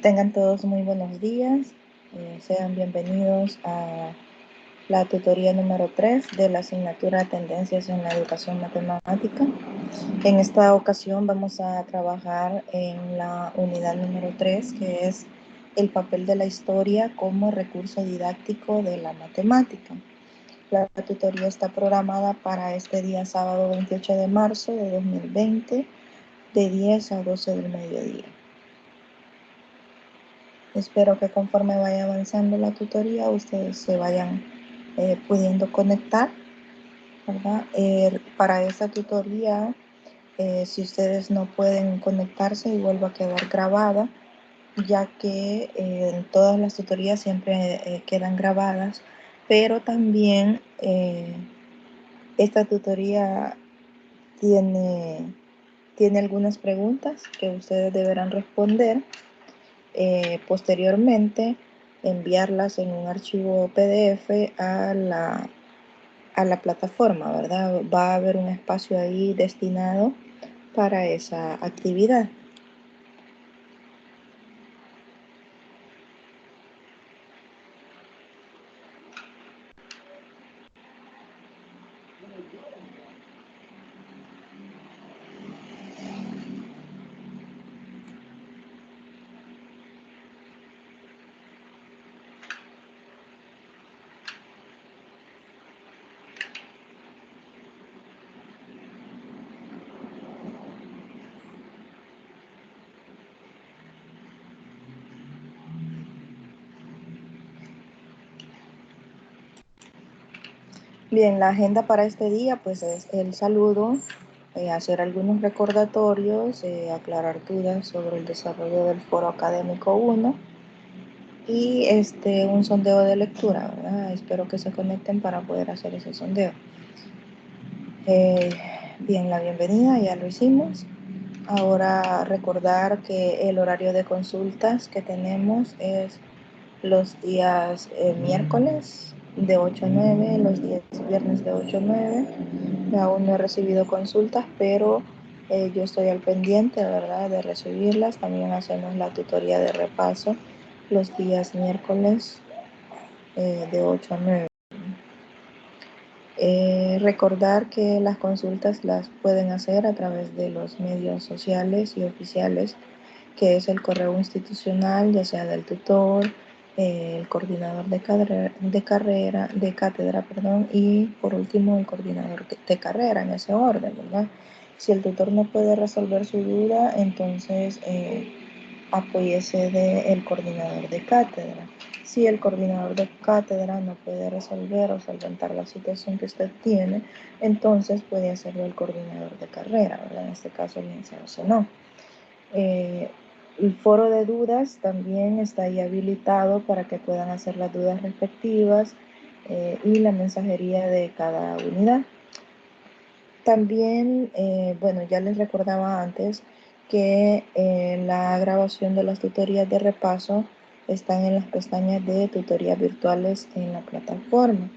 Tengan todos muy buenos días. Sean bienvenidos a la tutoría número 3 de la asignatura Tendencias en la Educación Matemática. En esta ocasión vamos a trabajar en la unidad número 3, que es el papel de la historia como recurso didáctico de la matemática. La tutoría está programada para este día sábado 28 de marzo de 2020, de 10 a 12 del mediodía. Espero que conforme vaya avanzando la tutoría, ustedes se vayan pudiendo conectar, ¿verdad? Para esta tutoría, si ustedes no pueden conectarse, igual va a quedar grabada, ya que en todas las tutorías siempre quedan grabadas, pero también esta tutoría tiene algunas preguntas que ustedes deberán responder. Posteriormente enviarlas en un archivo PDF a la plataforma, ¿verdad? Va a haber un espacio ahí destinado para esa actividad. Bien, la agenda para este día pues es el saludo, hacer algunos recordatorios, aclarar dudas sobre el desarrollo del foro académico 1 y un sondeo de lectura, ¿verdad? Espero que se conecten para poder hacer ese sondeo. Bien, la bienvenida ya lo hicimos. Ahora recordar que el horario de consultas que tenemos es los días miércoles de 8 a 9, los días viernes de 8 a 9. Aún no he recibido consultas, pero yo estoy al pendiente, ¿verdad?, de recibirlas. También hacemos la tutoría de repaso los días miércoles de 8 a 9. Recordar que las consultas las pueden hacer a través de los medios sociales y oficiales, que es el correo institucional, ya sea del tutor, el coordinador de cátedra, y por último el coordinador de carrera, en ese orden, ¿verdad? Si el tutor no puede resolver su duda, entonces apóyese del coordinador de cátedra. Si el coordinador de cátedra no puede resolver o solventar la situación que usted tiene, entonces puede hacerlo el coordinador de carrera, ¿verdad? En este caso, bien sea o no. El foro de dudas también está ahí habilitado para que puedan hacer las dudas respectivas y la mensajería de cada unidad. También, bueno, ya les recordaba antes que la grabación de las tutorías de repaso están en las pestañas de tutorías virtuales en la plataforma.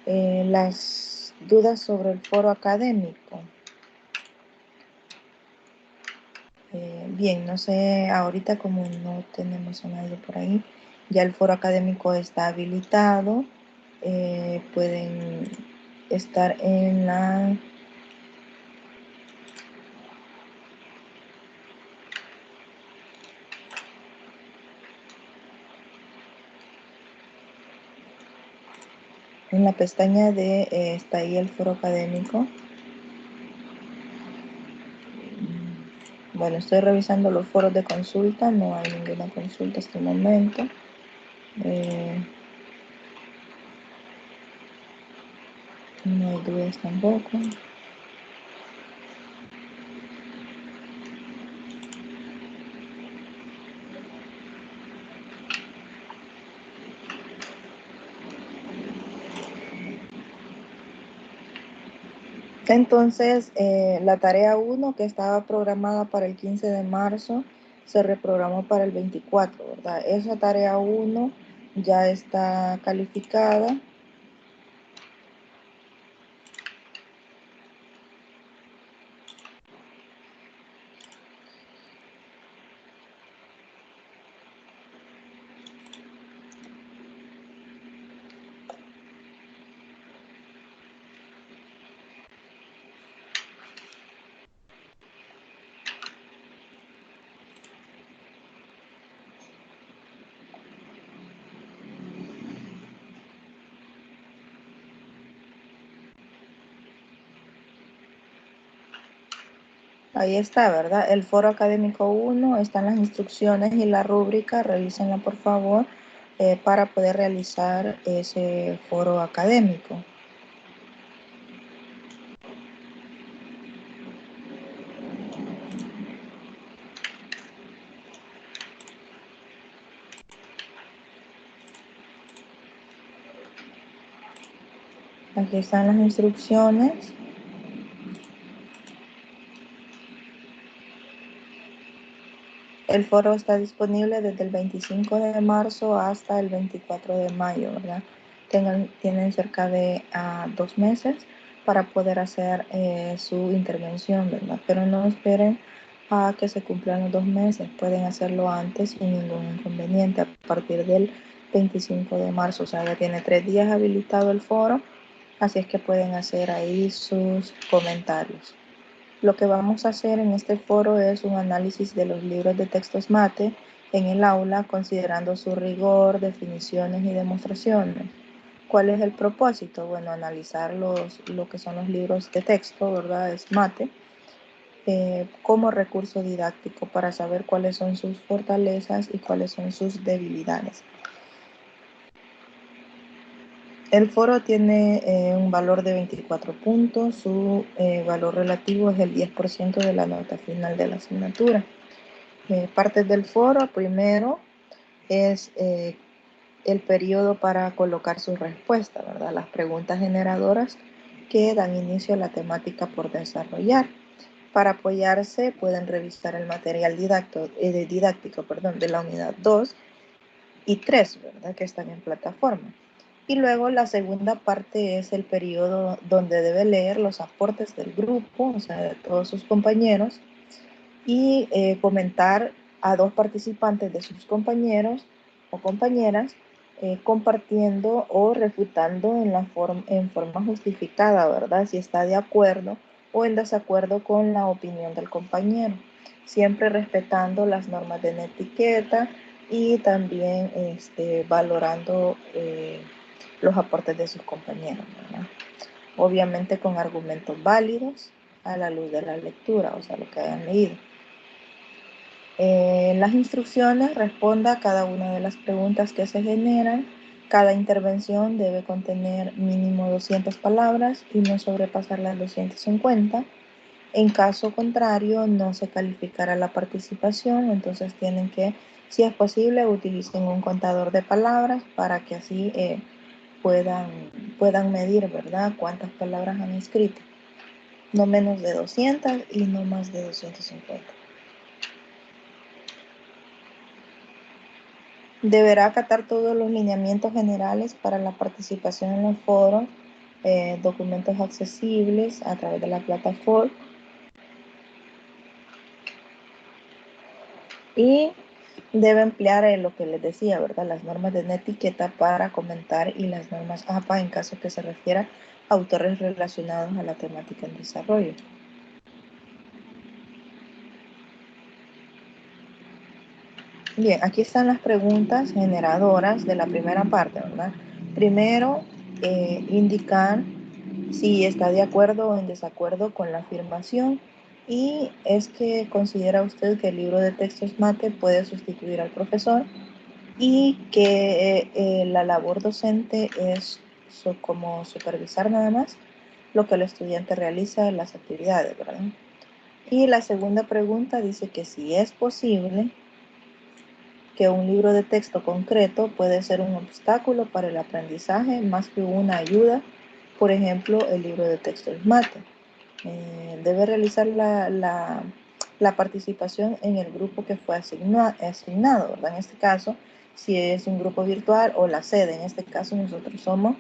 Las dudas sobre el foro académico. Bien, no sé, ahorita como no tenemos a nadie por ahí, ya el foro académico está habilitado. Pueden estar en la pestaña de está ahí el foro académico. Bueno, estoy revisando los foros de consulta, no hay ninguna consulta hasta el momento. No hay dudas tampoco. Entonces, la tarea 1, que estaba programada para el 15 de marzo, se reprogramó para el 24, ¿verdad? Esa tarea 1 ya está calificada. Ahí está, ¿verdad? El foro académico 1, están las instrucciones y la rúbrica, revísenla por favor, para poder realizar ese foro académico. Aquí están las instrucciones. El foro está disponible desde el 25 de marzo hasta el 24 de mayo, ¿verdad? Tienen cerca de 2 meses para poder hacer su intervención, ¿verdad? Pero no esperen a que se cumplan los 2 meses. Pueden hacerlo antes sin ningún inconveniente a partir del 25 de marzo. O sea, ya tiene 3 días habilitado el foro, así es que pueden hacer ahí sus comentarios. Lo que vamos a hacer en este foro es un análisis de los libros de textos mate en el aula, considerando su rigor, definiciones y demostraciones. ¿Cuál es el propósito? Bueno, analizar lo que son los libros de texto, ¿verdad? Es mate, como recurso didáctico para saber cuáles son sus fortalezas y cuáles son sus debilidades. El foro tiene un valor de 24 puntos, su valor relativo es el 10% de la nota final de la asignatura. Partes del foro, primero es el periodo para colocar su respuesta, ¿verdad? Las preguntas generadoras que dan inicio a la temática por desarrollar. Para apoyarse pueden revisar el material didáctico de la unidad 2 y 3, ¿verdad? Que están en plataforma. Y luego la segunda parte es el periodo donde debe leer los aportes del grupo, o sea, de todos sus compañeros, y comentar a 2 participantes de sus compañeros o compañeras, compartiendo o refutando en forma justificada, ¿verdad? Si está de acuerdo o en desacuerdo con la opinión del compañero, siempre respetando las normas de etiqueta y también valorando los aportes de sus compañeros, ¿verdad? Obviamente con argumentos válidos a la luz de la lectura, o sea, lo que hayan leído. Las instrucciones responda a cada una de las preguntas que se generan. Cada intervención debe contener mínimo 200 palabras y no sobrepasar las 250. En caso contrario, no se calificará la participación, entonces tienen que, si es posible, utilicen un contador de palabras para que así puedan medir, ¿verdad?, cuántas palabras han escrito. No menos de 200 y no más de 250. Deberá acatar todos los lineamientos generales para la participación en los foros, documentos accesibles a través de la plataforma y debe emplear lo que les decía, ¿verdad? Las normas de etiqueta para comentar y las normas APA en caso que se refiera a autores relacionados a la temática en desarrollo. Bien, aquí están las preguntas generadoras de la primera parte, ¿verdad? Primero, indicar si está de acuerdo o en desacuerdo con la afirmación y es que considera usted que el libro de textos mate puede sustituir al profesor y que la labor docente es como supervisar nada más lo que el estudiante realiza en las actividades, ¿verdad? Y la segunda pregunta dice que si es posible que un libro de texto concreto puede ser un obstáculo para el aprendizaje más que una ayuda, por ejemplo, el libro de texto es mate. Debe realizar la participación en el grupo que fue asignado, ¿verdad? En este caso, si es un grupo virtual o la sede, en este caso nosotros somos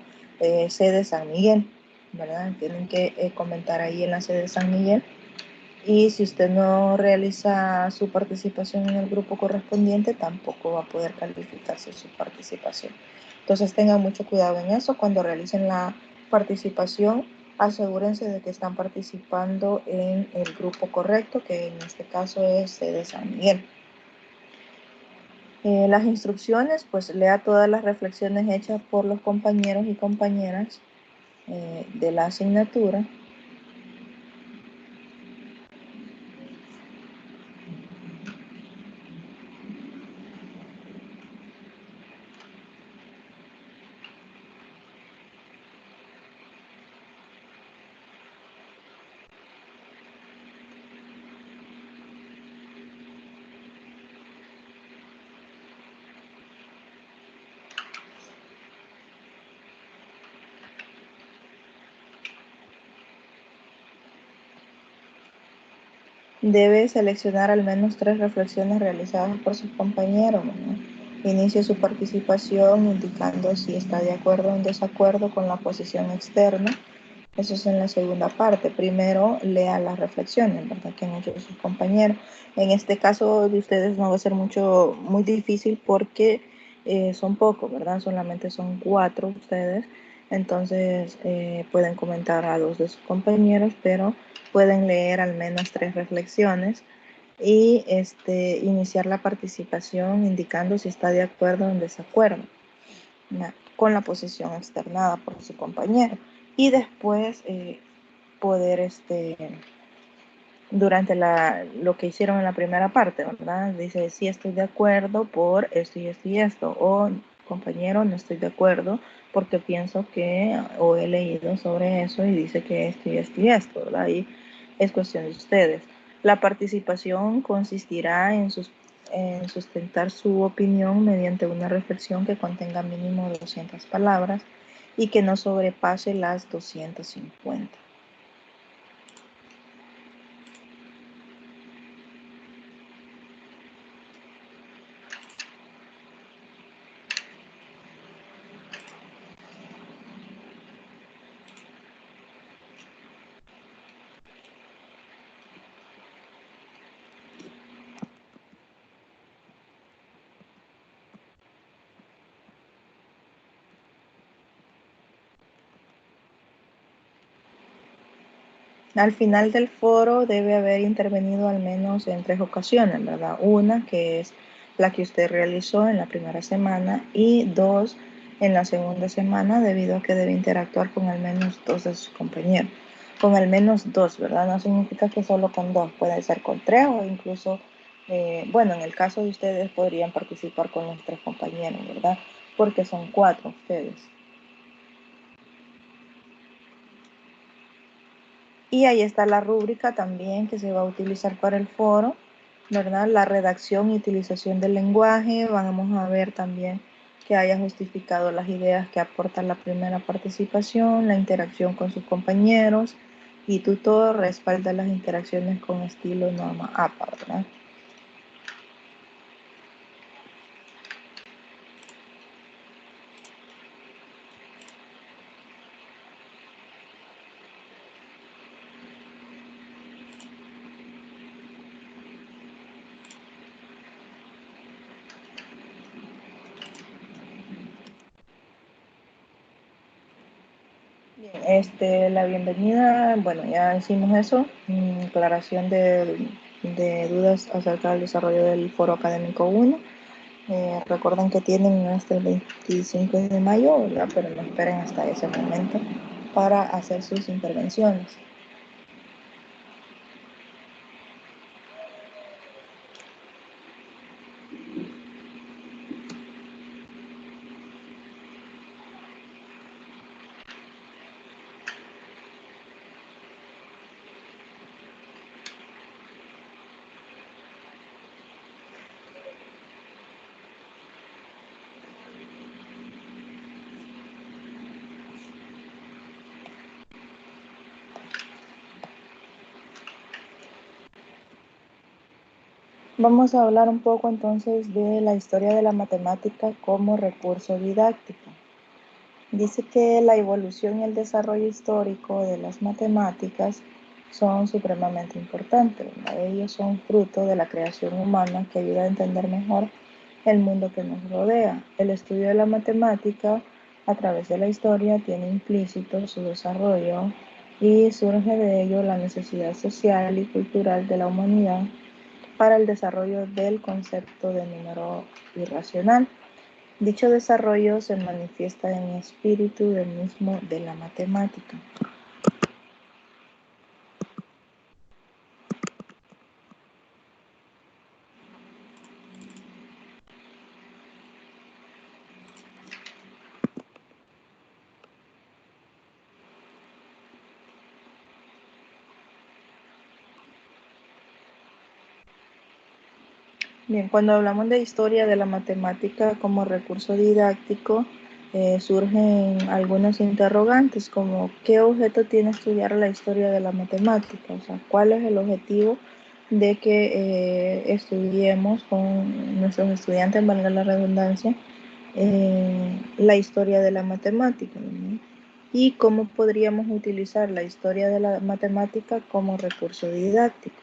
sede San Miguel, ¿verdad? Tienen que comentar ahí en la sede San Miguel. Y si usted no realiza su participación en el grupo correspondiente, tampoco va a poder calificarse su participación. Entonces tengan mucho cuidado en eso. Cuando realicen la participación, asegúrense de que están participando en el grupo correcto, que en este caso es de San Miguel. Las instrucciones, pues lea todas las reflexiones hechas por los compañeros y compañeras de la asignatura. Debe seleccionar al menos 3 reflexiones realizadas por sus compañeros, ¿no? Inicie su participación indicando si está de acuerdo o en desacuerdo con la posición externa. Eso es en la segunda parte. Primero lea las reflexiones, ¿verdad?, que han hecho sus compañeros. En este caso de ustedes no va a ser muy difícil porque son pocos, ¿verdad? Solamente son 4 ustedes. Entonces pueden comentar a 2 de sus compañeros, pero pueden leer al menos 3 reflexiones y iniciar la participación indicando si está de acuerdo o en desacuerdo, ¿no?, con la posición externada por su compañero. Y después poder, durante lo que hicieron en la primera parte, ¿verdad? Dice, sí estoy de acuerdo por esto y esto y esto, o compañero, no estoy de acuerdo porque pienso que, o he leído sobre eso y dice que esto y esto y esto, ¿verdad? Y es cuestión de ustedes. La participación consistirá en sustentar su opinión mediante una reflexión que contenga mínimo 200 palabras y que no sobrepase las 250. Al final del foro debe haber intervenido al menos en 3 ocasiones, ¿verdad? Una que es la que usted realizó en la primera semana y 2 en la segunda semana, debido a que debe interactuar con al menos 2 de sus compañeros. Con al menos 2, ¿verdad? No significa que solo con 2, puede ser con 3 o incluso, bueno, en el caso de ustedes podrían participar con los 3 compañeros, ¿verdad? Porque son 4 ustedes. Y ahí está la rúbrica también que se va a utilizar para el foro, ¿verdad? La redacción y utilización del lenguaje. Vamos a ver también que haya justificado las ideas que aporta la primera participación, la interacción con sus compañeros y tutor, respalda las interacciones con estilo norma APA, ¿verdad? La bienvenida, bueno, ya hicimos eso, aclaración de dudas acerca del desarrollo del foro académico 1. Recuerden que tienen hasta el 25 de mayo, ¿verdad? Pero no esperen hasta ese momento para hacer sus intervenciones. Vamos a hablar un poco entonces de la historia de la matemática como recurso didáctico. Dice que la evolución y el desarrollo histórico de las matemáticas son supremamente importantes, ¿verdad? Ellos son fruto de la creación humana que ayuda a entender mejor el mundo que nos rodea. El estudio de la matemática a través de la historia tiene implícito su desarrollo y surge de ello la necesidad social y cultural de la humanidad para el desarrollo del concepto de número irracional. Dicho desarrollo se manifiesta en el espíritu del mismo de la matemática. Bien, cuando hablamos de historia de la matemática como recurso didáctico, surgen algunos interrogantes como ¿qué objeto tiene estudiar la historia de la matemática? O sea, ¿cuál es el objetivo de que estudiemos con nuestros estudiantes, valga la redundancia, la historia de la matemática, ¿no? Y cómo podríamos utilizar la historia de la matemática como recurso didáctico.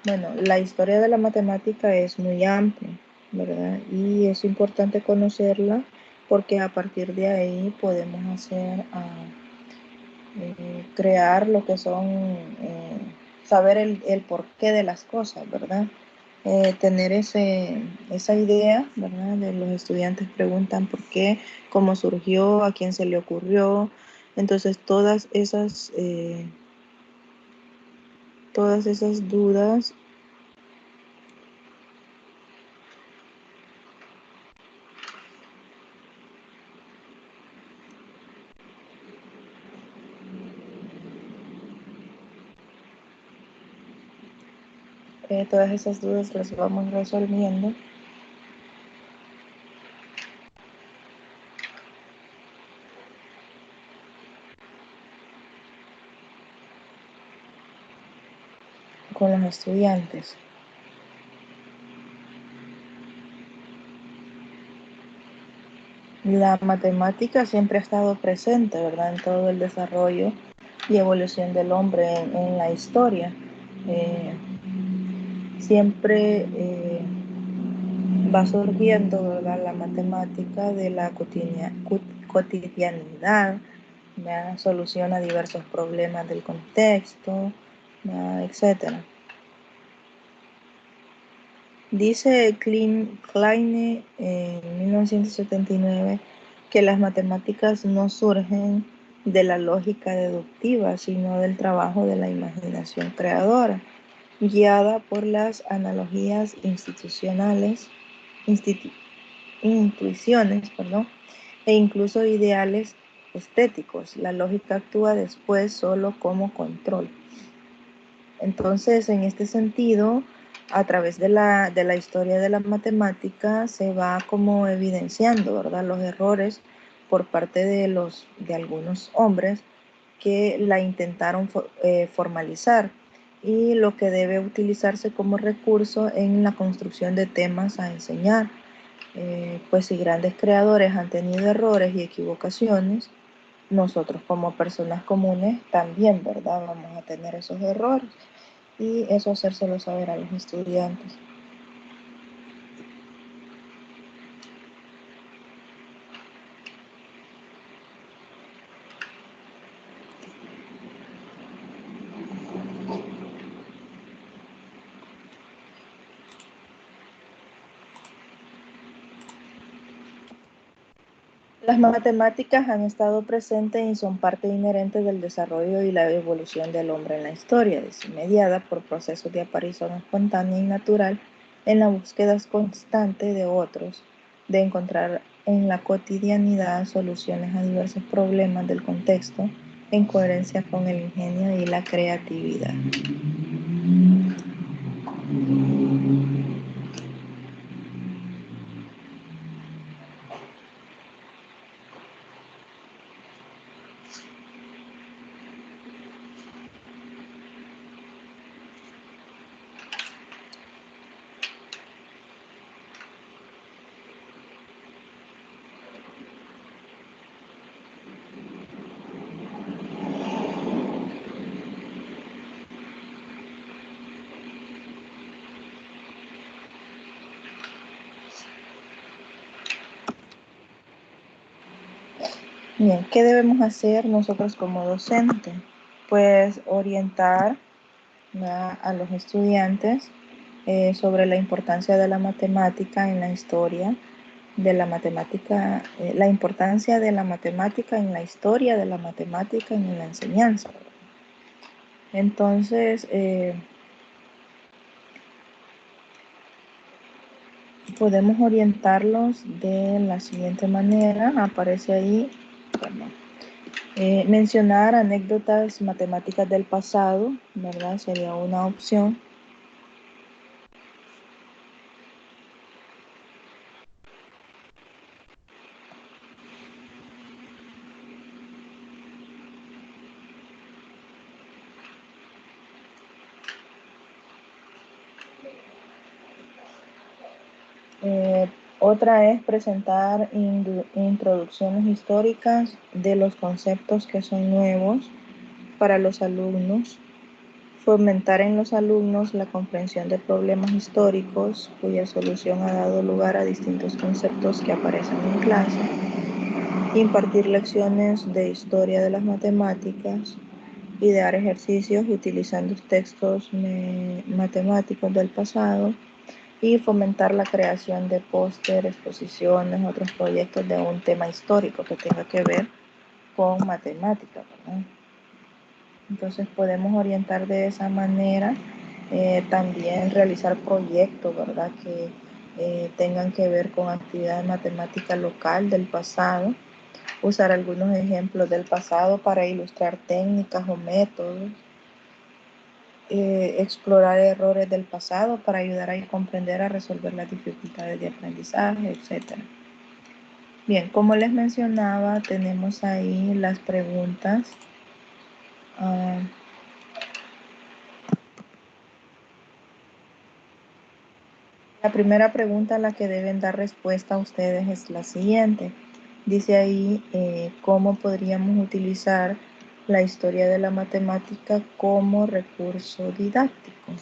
Bueno, la historia de la matemática es muy amplia, ¿verdad? Y es importante conocerla porque a partir de ahí podemos hacer, crear lo que son, saber el porqué de las cosas, ¿verdad? Tener esa idea, ¿verdad? De los estudiantes preguntan por qué, cómo surgió, a quién se le ocurrió. Entonces, todas esas dudas, las vamos resolviendo con los estudiantes. La matemática siempre ha estado presente, ¿verdad? En todo el desarrollo y evolución del hombre en la historia. Eh, siempre va surgiendo, ¿verdad? La matemática de la cotidianidad, ¿verdad? Soluciona diversos problemas del contexto, ¿verdad? Etcétera. Dice Kleine en 1979 que las matemáticas no surgen de la lógica deductiva, sino del trabajo de la imaginación creadora, guiada por las analogías institucionales, institu- intuiciones, perdón, e incluso ideales estéticos. La lógica actúa después solo como control. Entonces, en este sentido, a través de la historia de la matemática se va como evidenciando, ¿verdad? Los errores por parte de algunos hombres que la intentaron formalizar y lo que debe utilizarse como recurso en la construcción de temas a enseñar. Pues si grandes creadores han tenido errores y equivocaciones, nosotros como personas comunes también, ¿verdad? Vamos a tener esos errores y eso hacérselo saber a los estudiantes. Las matemáticas han estado presentes y son parte inherente del desarrollo y la evolución del hombre en la historia, es mediada por procesos de aparición espontánea y natural en la búsqueda constante de otros, de encontrar en la cotidianidad soluciones a diversos problemas del contexto en coherencia con el ingenio y la creatividad. Bien, ¿qué debemos hacer nosotros como docentes? Pues orientar, ¿verdad?, a los estudiantes sobre la importancia de la matemática en la historia, de la matemática, la importancia de la matemática en la historia, de la matemática en la enseñanza. Entonces, podemos orientarlos de la siguiente manera, aparece ahí, bueno, mencionar anécdotas matemáticas del pasado, ¿verdad? Sería una opción. Otra es presentar introducciones históricas de los conceptos que son nuevos para los alumnos. Fomentar en los alumnos la comprensión de problemas históricos cuya solución ha dado lugar a distintos conceptos que aparecen en clase. Impartir lecciones de historia de las matemáticas. Idear ejercicios utilizando textos matemáticos del pasado y fomentar la creación de póster, exposiciones, otros proyectos de un tema histórico que tenga que ver con matemáticas, ¿verdad? Entonces podemos orientar de esa manera, también realizar proyectos, ¿verdad? Que tengan que ver con actividad matemática local del pasado, usar algunos ejemplos del pasado para ilustrar técnicas o métodos, explorar errores del pasado para ayudar a comprender, a resolver las dificultades de aprendizaje, etc. Bien, como les mencionaba, tenemos ahí las preguntas. La primera pregunta a la que deben dar respuesta a ustedes es la siguiente. Dice ahí, ¿cómo podríamos utilizar la historia de la matemática como recurso didáctico?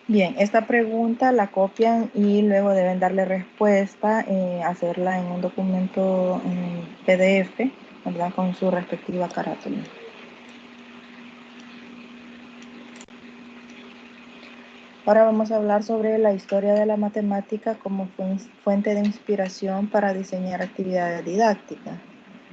Bien, esta pregunta la copian y luego deben darle respuesta, hacerla en un documento en PDF, ¿verdad? Con su respectiva carátula. Ahora vamos a hablar sobre la historia de la matemática como fuente de inspiración para diseñar actividades didácticas.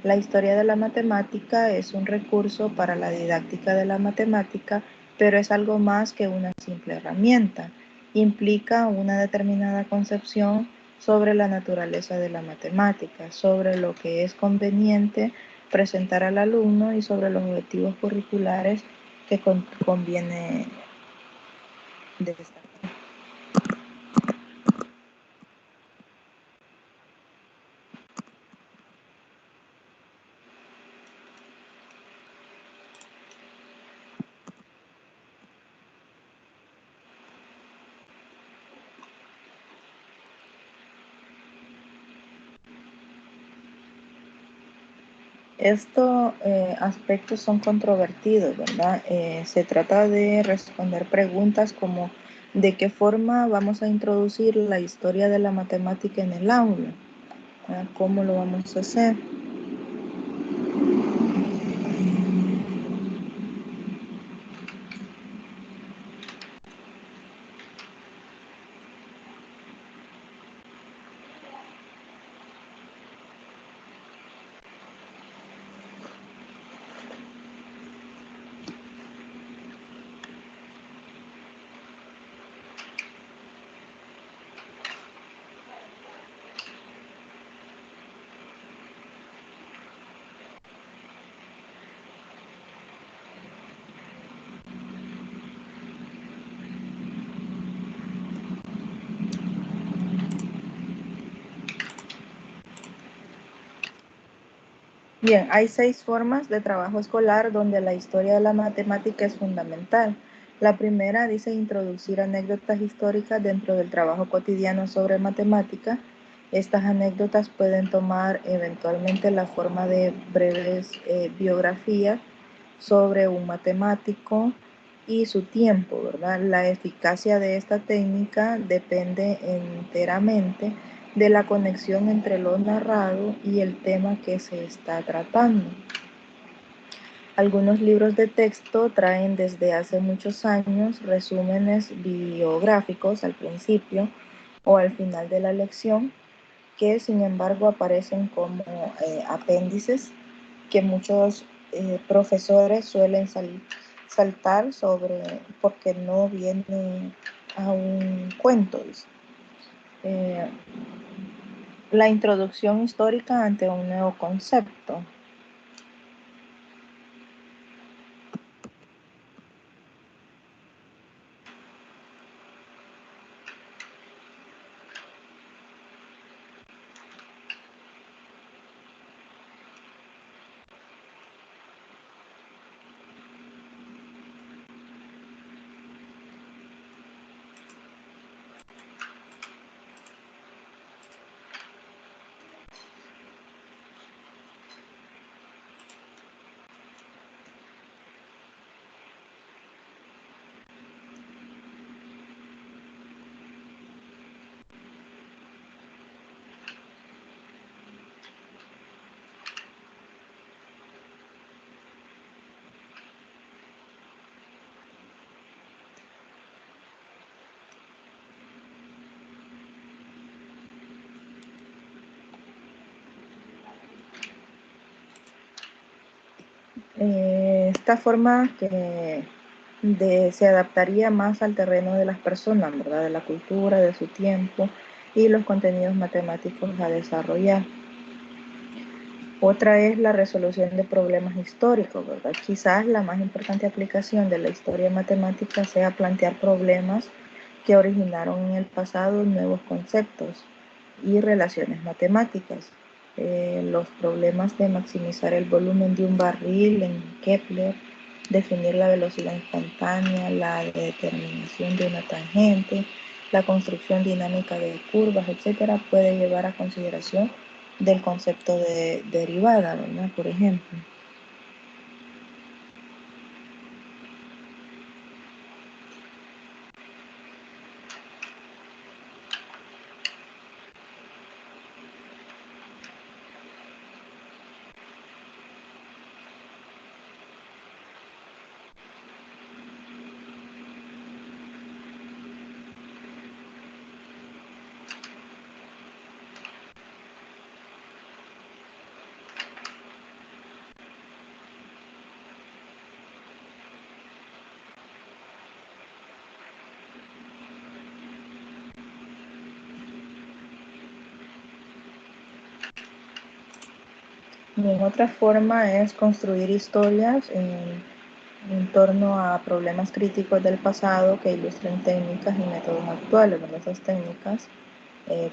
La historia de la matemática es un recurso para la didáctica de la matemática, pero es algo más que una simple herramienta. Implica una determinada concepción sobre la naturaleza de la matemática, sobre lo que es conveniente presentar al alumno y sobre los objetivos curriculares que conviene destacar. Estos aspectos son controvertidos, ¿verdad? Se trata de responder preguntas como ¿de qué forma vamos a introducir la historia de la matemática en el aula? ¿Cómo lo vamos a hacer? Bien, hay 6 formas de trabajo escolar donde la historia de la matemática es fundamental. La primera dice introducir anécdotas históricas dentro del trabajo cotidiano sobre matemática. Estas anécdotas pueden tomar eventualmente la forma de breves biografías sobre un matemático y su tiempo, ¿verdad? La eficacia de esta técnica depende enteramente de la conexión entre lo narrado y el tema que se está tratando. Algunos libros de texto traen desde hace muchos años resúmenes biográficos al principio o al final de la lección, que sin embargo aparecen como apéndices que muchos profesores suelen saltar sobre porque no viene a un cuento. Eh, la introducción histórica ante un nuevo concepto. Esta forma se adaptaría más al terreno de las personas, ¿verdad? De la cultura, de su tiempo y los contenidos matemáticos a desarrollar. Otra es la resolución de problemas históricos, ¿verdad? Quizás la más importante aplicación de la historia matemática sea plantear problemas que originaron en el pasado nuevos conceptos y relaciones matemáticas. Los problemas de maximizar el volumen de un barril en Kepler, definir la velocidad instantánea, la determinación de una tangente, la construcción dinámica de curvas, etcétera, puede llevar a consideración del concepto de derivada, ¿verdad? Por ejemplo. Bien, otra forma es construir historias en torno a problemas críticos del pasado que ilustren técnicas y métodos actuales. ¿Verdad? Esas técnicas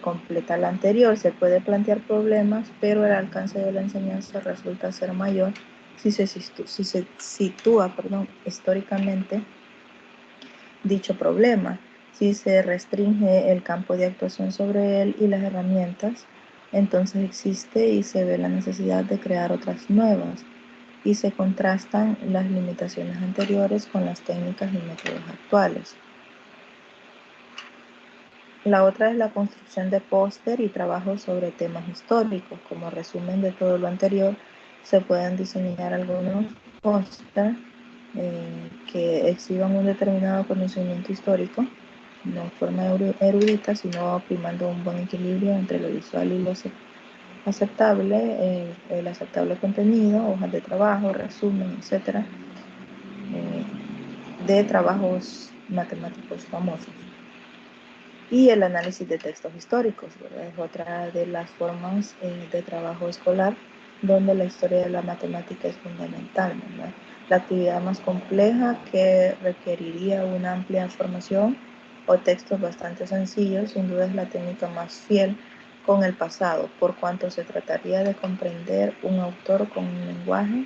completan la anterior. Se puede plantear problemas, pero el alcance de la enseñanza resulta ser mayor si se sitúa históricamente dicho problema. Si se restringe el campo de actuación sobre él y las herramientas, entonces existe y se ve la necesidad de crear otras nuevas y se contrastan las limitaciones anteriores con las técnicas y métodos actuales. La otra es la construcción de póster y trabajos sobre temas históricos. Como resumen de todo lo anterior, se pueden diseñar algunos póster que exhiban un determinado conocimiento histórico, no de forma erudita, sino primando un buen equilibrio entre lo visual y lo aceptable, el aceptable contenido, hojas de trabajo, resumen, etcétera, de trabajos matemáticos famosos. Y el análisis de textos históricos, ¿verdad? Es otra de las formas de trabajo escolar donde la historia de la matemática es fundamental, ¿verdad? La actividad más compleja que requeriría una amplia formación o textos bastante sencillos, sin duda es la técnica más fiel con el pasado, por cuanto se trataría de comprender un autor con un lenguaje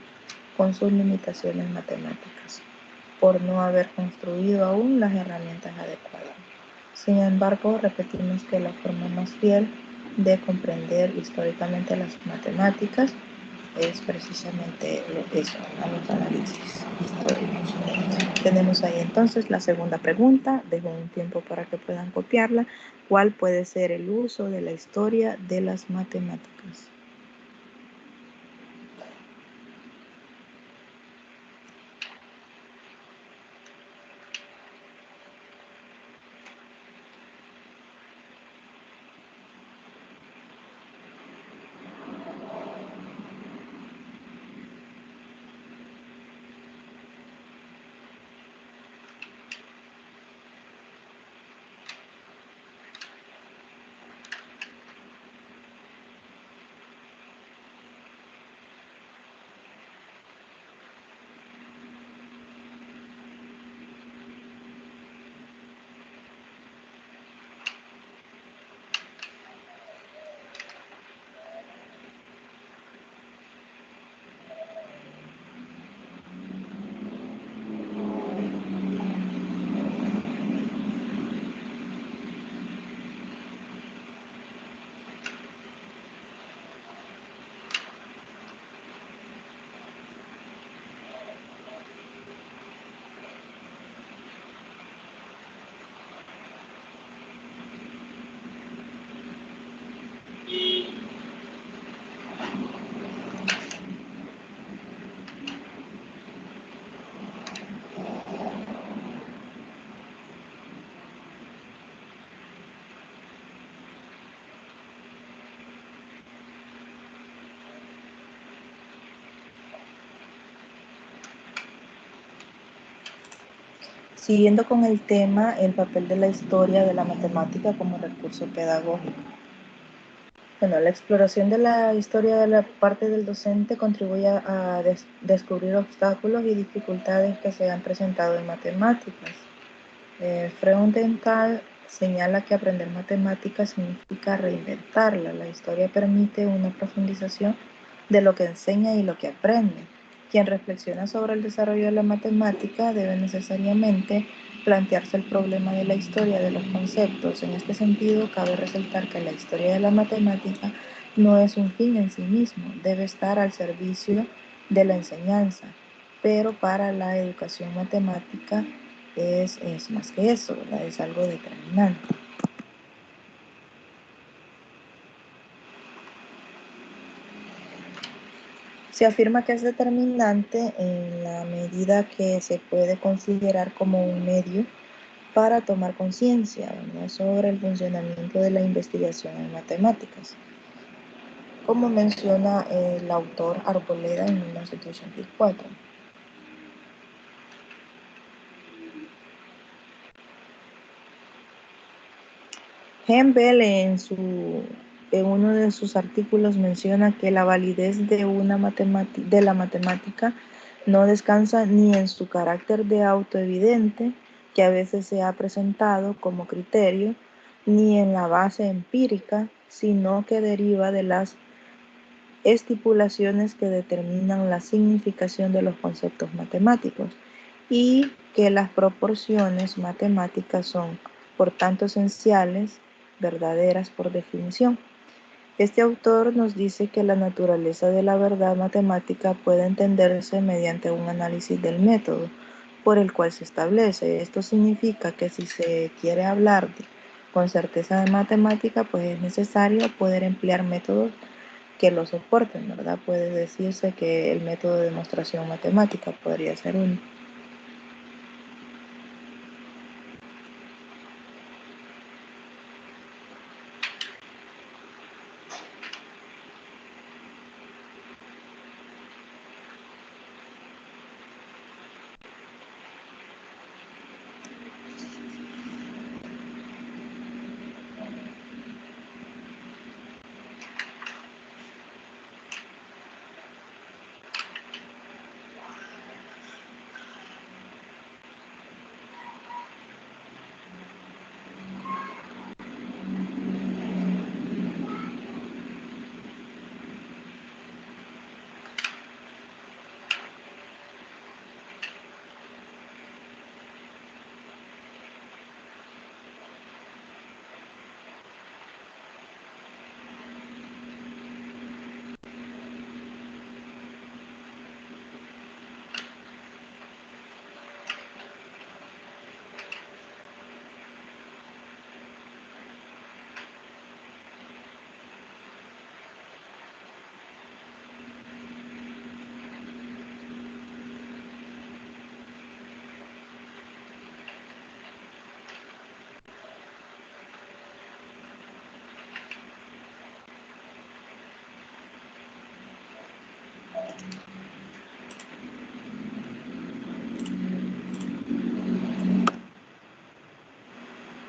con sus limitaciones matemáticas, por no haber construido aún las herramientas adecuadas. Sin embargo, repetimos que la forma más fiel de comprender históricamente las matemáticas es precisamente eso, a los análisis históricos. Tenemos ahí entonces la segunda pregunta, dejo un tiempo para que puedan copiarla. ¿Cuál puede ser el uso de la historia de las matemáticas? Siguiendo con el tema, el papel de la historia de la matemática como recurso pedagógico. Bueno, la exploración de la historia de la parte del docente contribuye a descubrir obstáculos y dificultades que se han presentado en matemáticas. Freudenthal señala que aprender matemáticas significa reinventarla. La historia permite una profundización de lo que enseña y lo que aprende. Quien reflexiona sobre el desarrollo de la matemática debe necesariamente plantearse el problema de la historia de los conceptos. En este sentido, cabe resaltar que la historia de la matemática no es un fin en sí mismo, debe estar al servicio de la enseñanza, pero para la educación matemática es más que eso, ¿verdad? Es algo determinante. Se afirma que es determinante en la medida que se puede considerar como un medio para tomar conciencia sobre el funcionamiento de la investigación en matemáticas, como menciona el autor Arboleda en 1984. Hempel en uno de sus artículos menciona que la validez de la matemática no descansa ni en su carácter de autoevidente, que a veces se ha presentado como criterio, ni en la base empírica, sino que deriva de las estipulaciones que determinan la significación de los conceptos matemáticos, y que las proporciones matemáticas son, por tanto, esenciales, verdaderas por definición. Este autor nos dice que la naturaleza de la verdad matemática puede entenderse mediante un análisis del método por el cual se establece. Esto significa que si se quiere hablar con certeza de matemática, pues es necesario poder emplear métodos que lo soporten, ¿verdad? Puede decirse que el método de demostración matemática podría ser uno.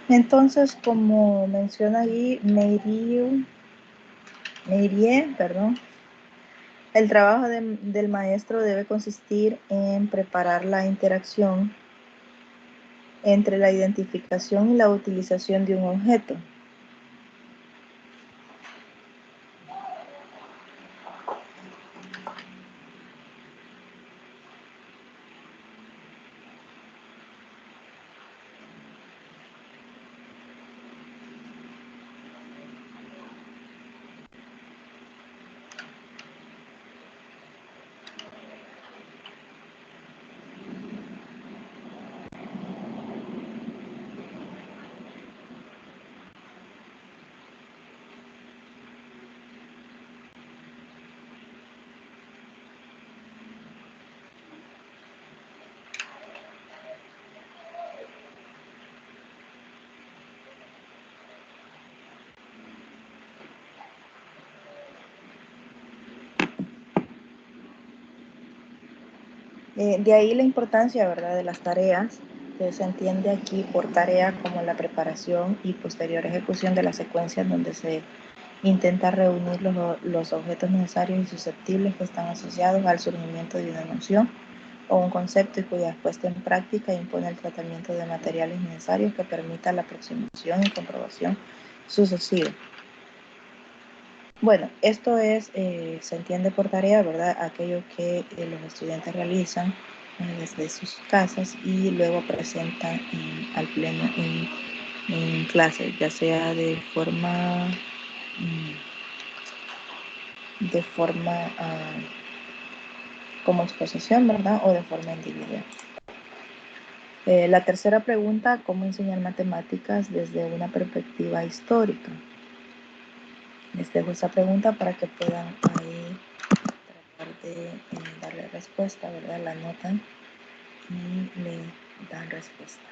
Entonces, como menciona ahí Meirie, perdón, el trabajo del maestro debe consistir en preparar la interacción entre la identificación y la utilización de un objeto. De ahí la importancia, ¿verdad?, de las tareas Se entiende aquí por tarea como la preparación y posterior ejecución de la secuencia en donde se intenta reunir los objetos necesarios y susceptibles que están asociados al surgimiento de una noción o un concepto y cuya puesta en práctica impone el tratamiento de materiales necesarios que permita la aproximación y comprobación sucesiva. Bueno, esto es, se entiende por tarea, ¿verdad? Aquello que los estudiantes realizan desde sus casas y luego presentan al pleno en clase, ya sea de forma como exposición, ¿verdad? O de forma individual. La tercera pregunta, ¿cómo enseñar matemáticas desde una perspectiva histórica? Les dejo esa pregunta para que puedan ahí tratar de darle respuesta, ¿verdad? La anotan y le dan respuesta.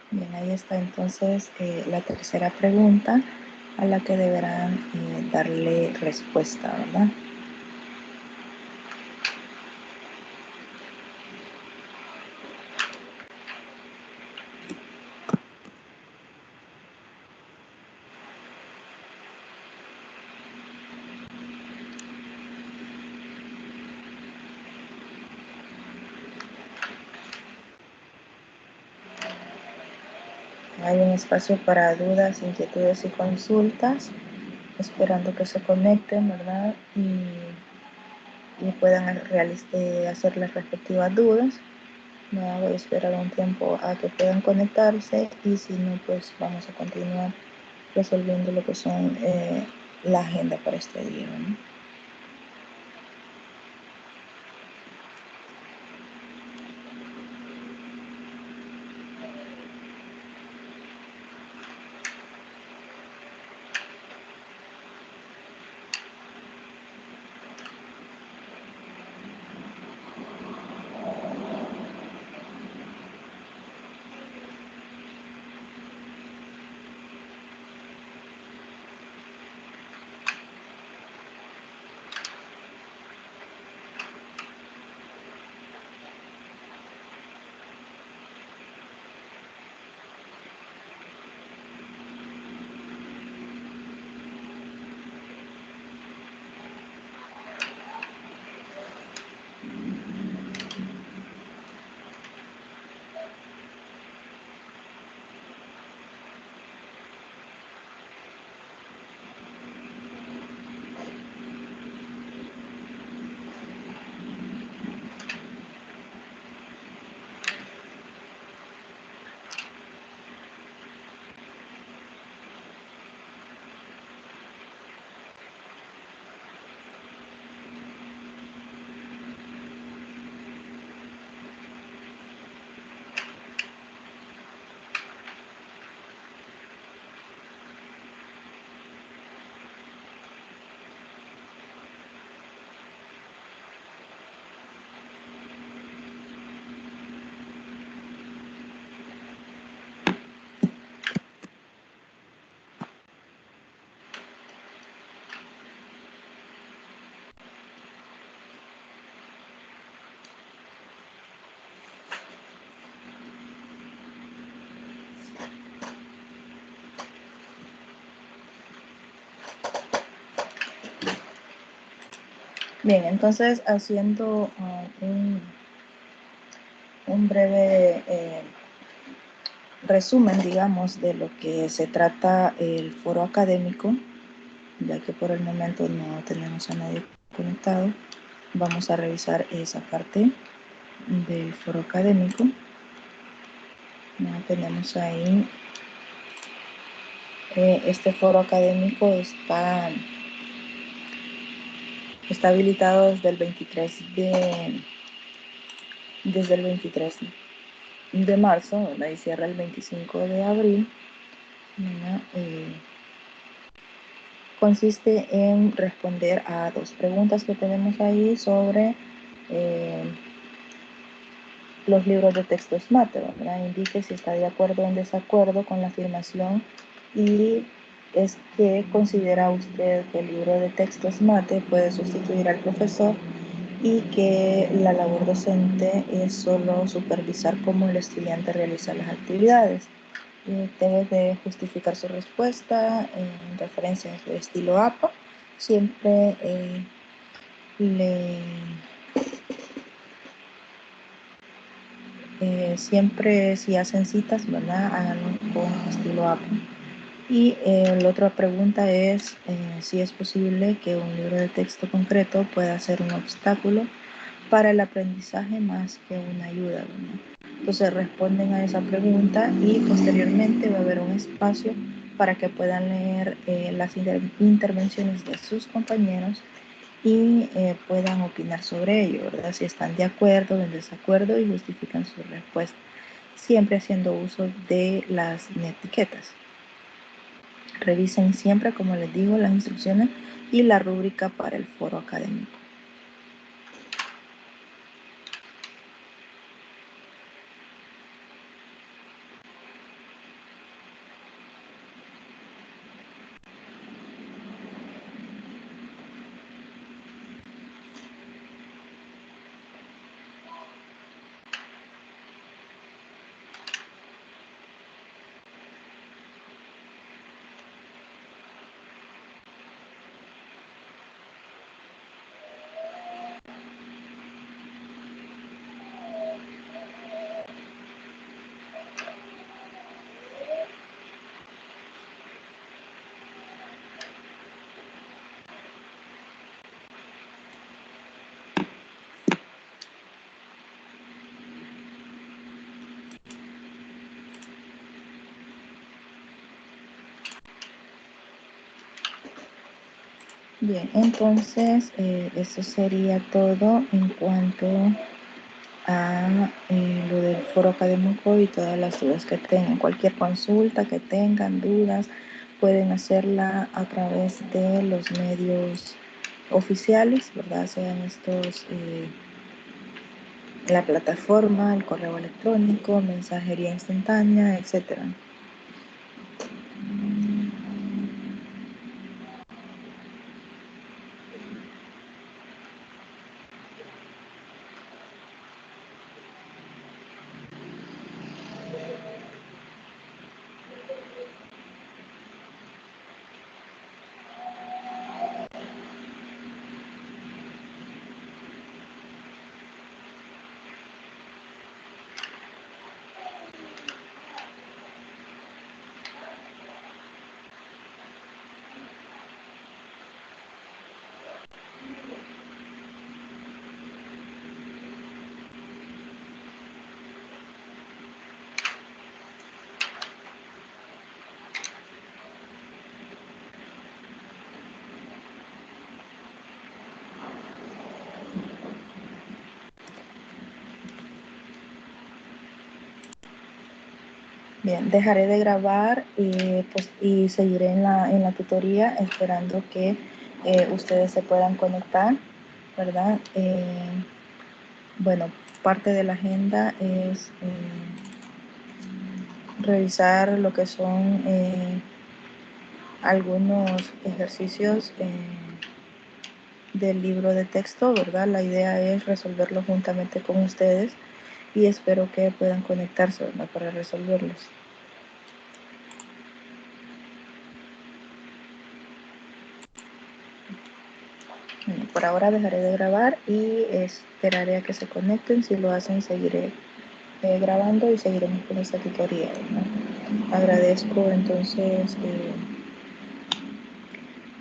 Bien, ahí está entonces la tercera pregunta a la que deberán darle respuesta, ¿verdad? Hay un espacio para dudas, inquietudes y consultas, esperando que se conecten, ¿verdad? Y puedan hacer las respectivas dudas. No voy a esperar un tiempo a que puedan conectarse y si no, pues vamos a continuar resolviendo lo que son la agenda para este día, ¿no? Bien, entonces haciendo un breve resumen, digamos, de lo que se trata el foro académico, ya que por el momento no tenemos a nadie conectado, vamos a revisar esa parte del foro académico. Tenemos ahí, este foro académico está habilitado desde el 23 de marzo, ¿verdad? Y cierra el 25 de abril. Consiste en responder a dos preguntas que tenemos ahí sobre los libros de texto SMART, ¿verdad? Indique si está de acuerdo o en desacuerdo con la afirmación y es que considera usted que el libro de texto SMART puede sustituir al profesor y que la labor docente es solo supervisar cómo el estudiante realiza las actividades. Debe de justificar su respuesta en referencias de estilo APA. Siempre siempre si hacen citas, ¿verdad? Háganlo con estilo APA. Y la otra pregunta es si es posible que un libro de texto concreto pueda ser un obstáculo para el aprendizaje más que una ayuda, ¿verdad? Entonces responden a esa pregunta y posteriormente va a haber un espacio para que puedan leer las intervenciones de sus compañeros y puedan opinar sobre ello, ¿verdad? Si están de acuerdo o en desacuerdo y justifican su respuesta, siempre haciendo uso de las etiquetas. Revisen siempre, como les digo, las instrucciones y la rúbrica para el foro académico. Bien, entonces eso sería todo en cuanto a lo del foro académico y todas las dudas que tengan. Cualquier consulta que tengan, dudas, pueden hacerla a través de los medios oficiales, ¿verdad? Sean estos la plataforma, el correo electrónico, mensajería instantánea, etcétera. Bien, dejaré de grabar y seguiré en la tutoría esperando que ustedes se puedan conectar, ¿verdad? Bueno, parte de la agenda es revisar lo que son algunos ejercicios del libro de texto, ¿verdad? La idea es resolverlo juntamente con ustedes y espero que puedan conectarse, ¿verdad? Para resolverlos. Bueno, por ahora dejaré de grabar y esperaré a que se conecten. Si lo hacen, seguiré grabando y seguiremos con esta tutorial, ¿no? Agradezco entonces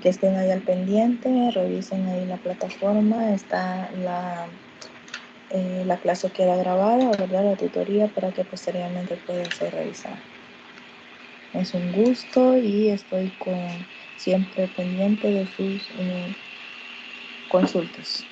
que estén ahí al pendiente, revisen ahí la plataforma, está la clase queda grabada, ¿verdad? La tutoría para que posteriormente pueda ser revisada. Es un gusto y estoy siempre pendiente de sus consultas.